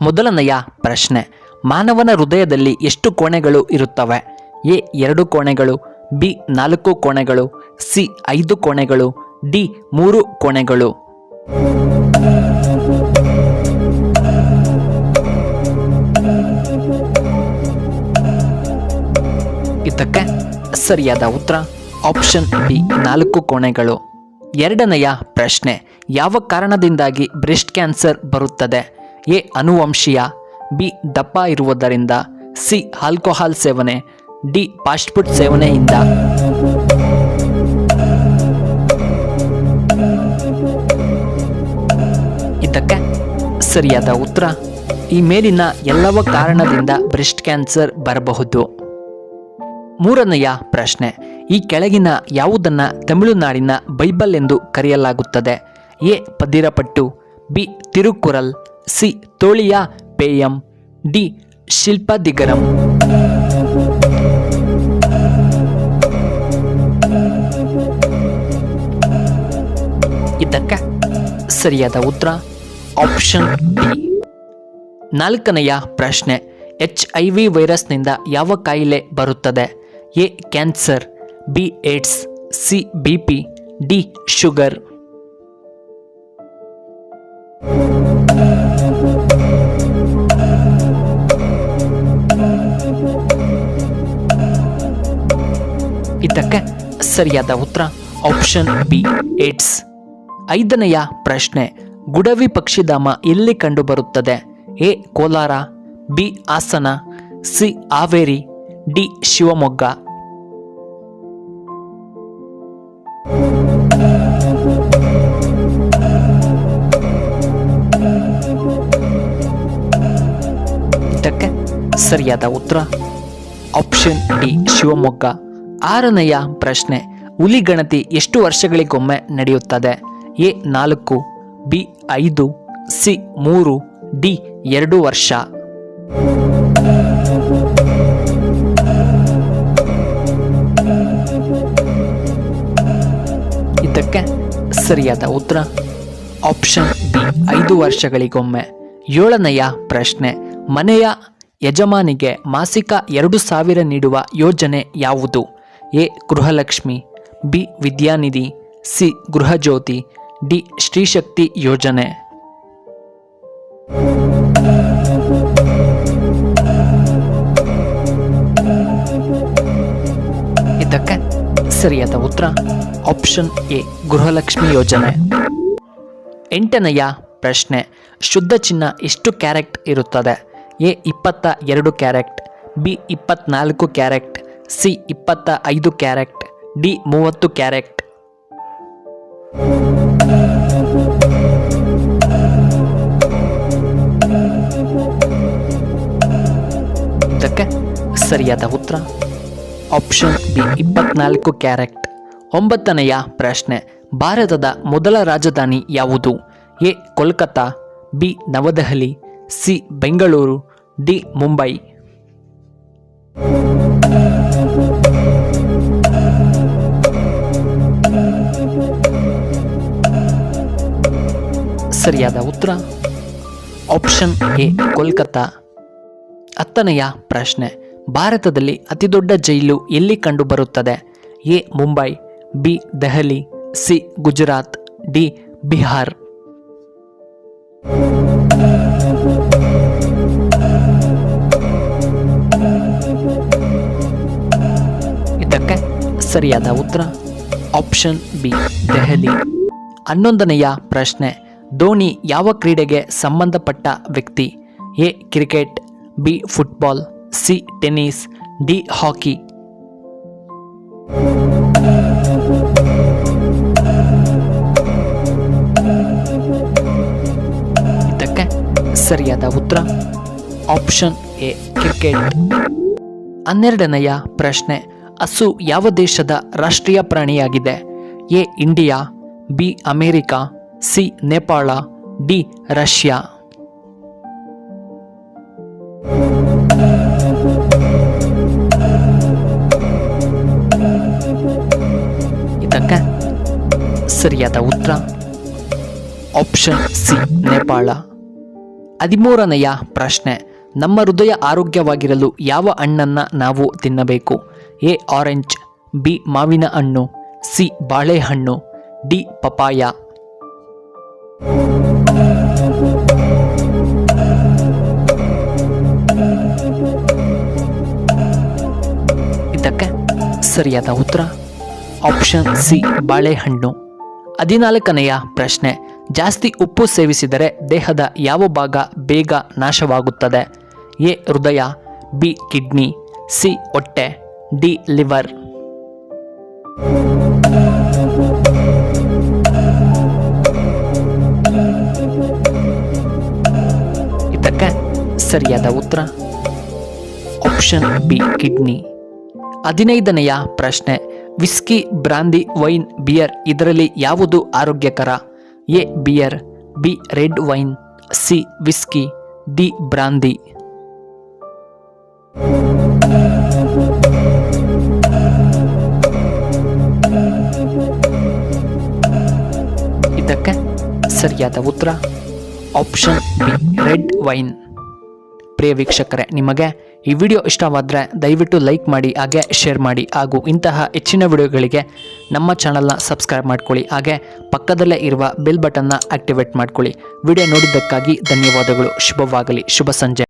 ಮೊದಲನೆಯ ಪ್ರಶ್ನೆ, ಮಾನವನ ಹೃದಯದಲ್ಲಿ ಎಷ್ಟು ಕೋಣೆಗಳು ಇರುತ್ತವೆ? ಎ 2 ಕೋಣೆಗಳು, ಬಿ 4 ಕೋಣೆಗಳು, ಸಿ 5 ಕೋಣೆಗಳು, ಡಿ 3 ಕೋಣೆಗಳು. ಇದಕ್ಕೆ ಸರಿಯಾದ ಉತ್ತರ ಆಪ್ಷನ್ ಬಿ 4 ಕೋಣೆಗಳು. ಎರಡನೆಯ ಪ್ರಶ್ನೆ, ಯಾವ ಕಾರಣದಿಂದಾಗಿ ಬ್ರೆಸ್ಟ್ ಕ್ಯಾನ್ಸರ್ ಬರುತ್ತದೆ? ಎ ಅನುವಂಶೀಯ, ಬಿ ದಪ್ಪ ಇರುವುದರಿಂದ, ಸಿ ಆಲ್ಕೋಹಾಲ್ ಸೇವನೆ, ಡಿ ಫಾಸ್ಟ್ ಫುಡ್ ಸೇವನೆಯಿಂದ. ಇದಕ್ಕೆ ಸರಿಯಾದ ಉತ್ತರ ಈ ಮೇಲಿನ ಎಲ್ಲವ ಕಾರಣದಿಂದ ಬ್ರೆಸ್ಟ್ ಕ್ಯಾನ್ಸರ್ ಬರಬಹುದು. ಮೂರನೆಯ ಪ್ರಶ್ನೆ, ಈ ಕೆಳಗಿನ ಯಾವುದನ್ನು ತಮಿಳುನಾಡಿನ ಬೈಬಲ್ ಎಂದು ಕರೆಯಲಾಗುತ್ತದೆ? A Pathitrupathu, B Thirukkural, C ತೋಳಿಯ ಪೇಯಂ, ಡಿ ಶಿಲ್ಪದಿಗರಂ. ಇದಕ್ಕೆ ಸರಿಯಾದ ಉತ್ತರ ಆಪ್ಷನ್ ಬಿ. ನಾಲ್ಕನೆಯ ಪ್ರಶ್ನೆ, HIV ವೈರಸ್ನಿಂದ ಯಾವ ಕಾಯಿಲೆ ಬರುತ್ತದೆ? A cancer, B AIDS, C BP, D sugar. ಇದಕ್ಕೆ ಸರಿಯಾದ ಉತ್ತರ ಆಪ್ಷನ್ ಬಿ ಏಡ್ಸ್. ಐದನೆಯ ಪ್ರಶ್ನೆ, ಗುಡವಿ ಪಕ್ಷಿಧಾಮ ಎಲ್ಲಿ ಕಂಡುಬರುತ್ತದೆ? A Kolar, B Hassan, C Haveri, D Shivamogga. ಇದಕ್ಕೆ ಸರಿಯಾದ ಉತ್ತರ ಆಪ್ಷನ್ ಡಿ ಶಿವಮೊಗ್ಗ. ಆರನೆಯ ಪ್ರಶ್ನೆ, ಹುಲಿ ಗಣತಿ ಎಷ್ಟು ವರ್ಷಗಳಿಗೊಮ್ಮೆ ನಡೆಯುತ್ತದೆ? ಎ 4, ಬಿ 5, ಸಿ 3, ಡಿ 2 ವರ್ಷ. ಇದಕ್ಕೆ ಸರಿಯಾದ ಉತ್ತರ ಆಪ್ಷನ್ ಬಿ 5 ವರ್ಷಗಳಿಗೊಮ್ಮೆ. ಏಳನೆಯ ಪ್ರಶ್ನೆ, ಮನೆಯ ಯಜಮಾನಿಗೆ ಮಾಸಿಕ 2,000 ನೀಡುವ ಯೋಜನೆ ಯಾವುದು? A Gruhalakshmi, B Vidyanidhi, C Gruhajyothi, D Srishakti ಯೋಜನೆ. ಇದಕ್ಕೆ ಸರಿಯಾದ ಉತ್ತರ ಆಪ್ಷನ್ ಎ ಗೃಹಲಕ್ಷ್ಮಿ ಯೋಜನೆ. ಎಂಟನೆಯ ಪ್ರಶ್ನೆ, ಶುದ್ಧ ಚಿನ್ನ ಎಷ್ಟು ಕ್ಯಾರೆಟ್ ಇರುತ್ತದೆ? A 22 carrot, B 24 carrot, C 25 carrot, D 30 carrot. ಇದಕ್ಕೆ ಸರಿಯಾದ ಉತ್ತರ ಆಪ್ಷನ್ ಬಿ 24 ಕ್ಯಾರೆಟ್. ಒಂಬತ್ತನೆಯ ಪ್ರಶ್ನೆ, ಭಾರತದ ಮೊದಲ ರಾಜಧಾನಿ ಯಾವುದು? A Kolkata, B New Delhi, C Bengaluru, D Mumbai. ಸರಿಯಾದ ಉತ್ತರ ಆಪ್ಷನ್ ಎ ಕೋಲ್ಕತ್ತಾ. ಹತ್ತನೆಯ ಪ್ರಶ್ನೆ, ಭಾರತದಲ್ಲಿ ಅತಿದೊಡ್ಡ ಜೈಲು ಎಲ್ಲಿ ಕಂಡುಬರುತ್ತದೆ? A Mumbai, B Delhi, C Gujarat, D Bihar. ಇದಕ್ಕೆ ಸರಿಯಾದ ಉತ್ತರ ಆಪ್ಷನ್ ಬಿ ದೆಹಲಿ. 11ನೆಯ ಪ್ರಶ್ನೆ, ಧೋನಿ ಯಾವ ಕ್ರೀಡೆಗೆ ಸಂಬಂಧಪಟ್ಟ ವ್ಯಕ್ತಿ? A cricket, B football, C tennis, D hockey. ಇದಕ್ಕೆ ಸರಿಯಾದ ಉತ್ತರ ಆಪ್ಷನ್ ಎ ಕ್ರಿಕೆಟ್. 12ನೆಯ ಪ್ರಶ್ನೆ, ಹಸು ಯಾವ ದೇಶದ ರಾಷ್ಟ್ರೀಯ ಪ್ರಾಣಿಯಾಗಿದೆ? A India, B America, C Nepal, D Russia. ಇದಕ್ಕೆ ಸರಿಯಾದ ಉತ್ತರ ಆಪ್ಷನ್ ಸಿ ನೇಪಾಳ. 13ನೆಯ ಪ್ರಶ್ನೆ, ನಮ್ಮ ಹೃದಯ ಆರೋಗ್ಯವಾಗಿರಲು ಯಾವ ಹಣ್ಣನ್ನು ನಾವು ತಿನ್ನಬೇಕು? ಎ ಆರೆಂಜ್, ಬಿ ಮಾವಿನ ಹಣ್ಣು, ಸಿ ಬಾಳೆಹಣ್ಣು, ಡಿ ಪಪಾಯ. ಇದಕ್ಕೆ ಸರಿಯಾದ ಉತ್ತರ ಆಪ್ಷನ್ ಸಿ ಬಾಳೆಹಣ್ಣು. 14ನೆಯ ಪ್ರಶ್ನೆ, ಜಾಸ್ತಿ ಉಪ್ಪು ಸೇವಿಸಿದರೆ ದೇಹದ ಯಾವ ಭಾಗ ಬೇಗ ನಾಶವಾಗುತ್ತದೆ? ಎ ಹೃದಯ, ಬಿ ಕಿಡ್ನಿ, ಸಿ ಹೊಟ್ಟೆ, ಡಿ ಲಿವರ್. ಇದಕ್ಕೆ ಸರಿಯಾದ ಉತ್ತರ ಆಪ್ಷನ್ ಬಿ ಕಿಡ್ನಿ. 15ನೆಯ ಪ್ರಶ್ನೆ, ವಿಸ್ಕಿ, ಬ್ರಾಂದಿ, ವೈನ್, ಬಿಯರ್ ಇದರಲ್ಲಿ ಯಾವುದು ಆರೋಗ್ಯಕರ? A beer, B red wine, C whisky, D brandy. ಇದಕ್ಕೆ ಸರಿಯಾದ ಉತ್ತರ ಆಪ್ಷನ್ ಬಿ ರೆಡ್ ವೈನ್. ಪ್ರಿಯ ವೀಕ್ಷಕರೇ, ನಿಮಗೆ ಈ ವಿಡಿಯೋ ಇಷ್ಟವಾದರೆ ದಯವಿಟ್ಟು ಲೈಕ್ ಮಾಡಿ, ಹಾಗೆ ಶೇರ್ ಮಾಡಿ, ಹಾಗೂ ಇಂತಹ ಹೆಚ್ಚಿನ ವಿಡಿಯೋಗಳಿಗೆ ನಮ್ಮ ಚಾನಲ್ನ ಸಬ್ಸ್ಕ್ರೈಬ್ ಮಾಡ್ಕೊಳ್ಳಿ, ಹಾಗೆ ಪಕ್ಕದಲ್ಲೇ ಇರುವ ಬೆಲ್ ಬಟನ್ನ ಆಕ್ಟಿವೇಟ್ ಮಾಡ್ಕೊಳ್ಳಿ. ವಿಡಿಯೋ ನೋಡಿದ್ದಕ್ಕಾಗಿ ಧನ್ಯವಾದಗಳು. ಶುಭವಾಗಲಿ. ಶುಭ ಸಂಜೆ.